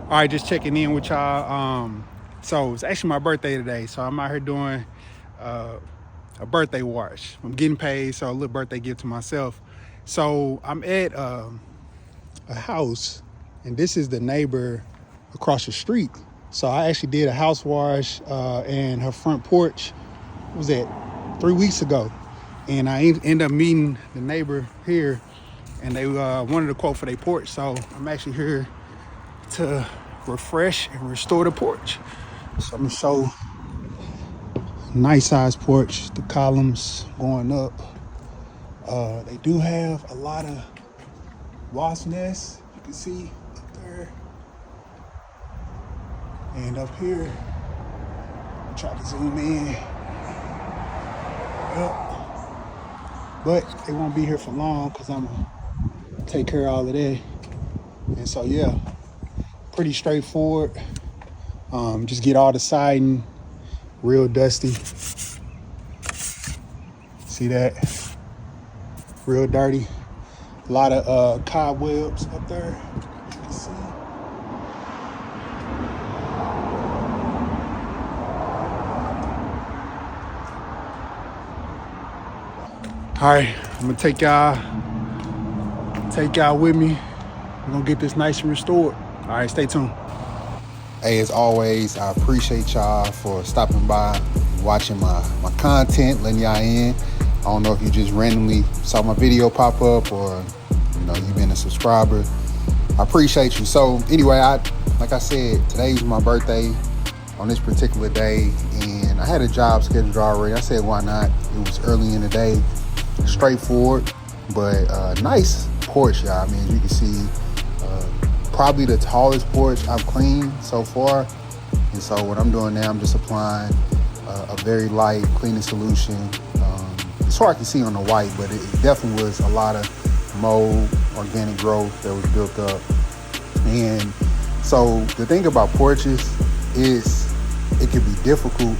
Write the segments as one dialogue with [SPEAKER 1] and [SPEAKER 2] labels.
[SPEAKER 1] All right, just checking in with y'all. So it's actually my birthday today, so I'm out here doing a birthday wash. I'm getting paid, so a little birthday gift to myself. So I'm at a house, and this is the neighbor across the street. So I actually did a house wash and her front porch. What was that 3 weeks ago? And I ended up meeting the neighbor here, and they wanted a quote for their porch. So I'm actually here to refresh and restore the porch. So I'm gonna show nice size porch, the columns going up. They do have a lot of wasp nests, you can see up there. And up here, I'll try to zoom in. Yep. But they won't be here for long because I'm gonna take care of all of that. And so yeah, pretty straightforward. Just get all the siding real dusty. See that? Real dirty. A lot of cobwebs up there, you can see. All right, I'm gonna take y'all with me. We're gonna get this nice and restored. All right, stay tuned.
[SPEAKER 2] Hey, as always, I appreciate y'all for stopping by, watching my content, letting y'all in. I don't know if you just randomly saw my video pop up or you've been a subscriber. I appreciate you. So anyway, like I said, today's my birthday on this particular day, and I had a job scheduled already. I said, why not? It was early in the day, straightforward, but nice porch, y'all. I mean, as you can see, probably the tallest porch I've cleaned so far. And so what I'm doing now, I'm just applying a very light cleaning solution. It's hard to see on the white, but it definitely was a lot of mold, organic growth that was built up. And so the thing about porches is it can be difficult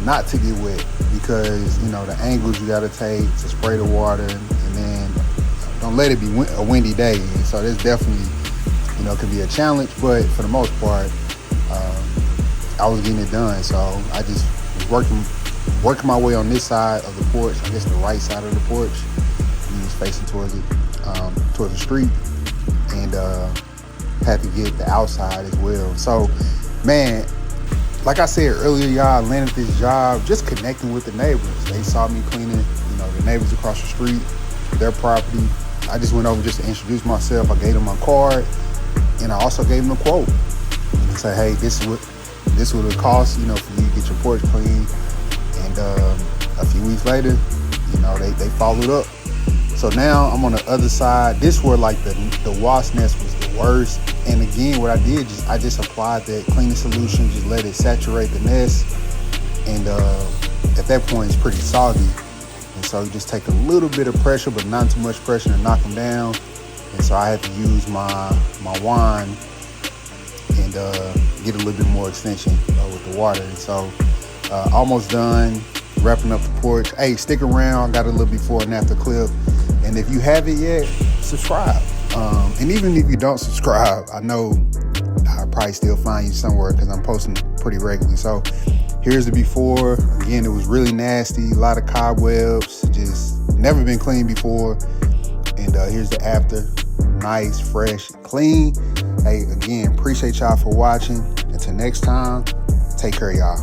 [SPEAKER 2] not to get wet because, the angles you gotta take to spray the water, and then don't let it be a windy day. And so there's definitely, can be a challenge, but for the most part, I was getting it done. So I just was working my way on this side of the porch, I guess the right side of the porch. He was facing towards the street, and had to get the outside as well. So, man, like I said earlier, y'all, I landed this job just connecting with the neighbors. They saw me cleaning, the neighbors across the street, their property. I just went over just to introduce myself. I gave them my card, and I also gave them a quote. And I said, hey, this is what it costs, for you to get your porch clean. And a few weeks later, they followed up. So now I'm on the other side. This where like the wasp nest was the worst. And again, what I did, I just applied that cleaning solution, just let it saturate the nest. And at that point, it's pretty soggy. And so you just take a little bit of pressure, but not too much pressure to knock them down. And so I had to use my wand and get a little bit more extension with the water. And so almost done wrapping up the porch. Hey, stick around. I got a little before and after clip. And if you haven't yet, subscribe. And even if you don't subscribe, I know I'll probably still find you somewhere because I'm posting pretty regularly. So here's the before. Again, it was really nasty. A lot of cobwebs. Just never been cleaned before. And here's the after. Nice, fresh, clean. Hey, again, appreciate y'all for watching. Until next time, take care of y'all.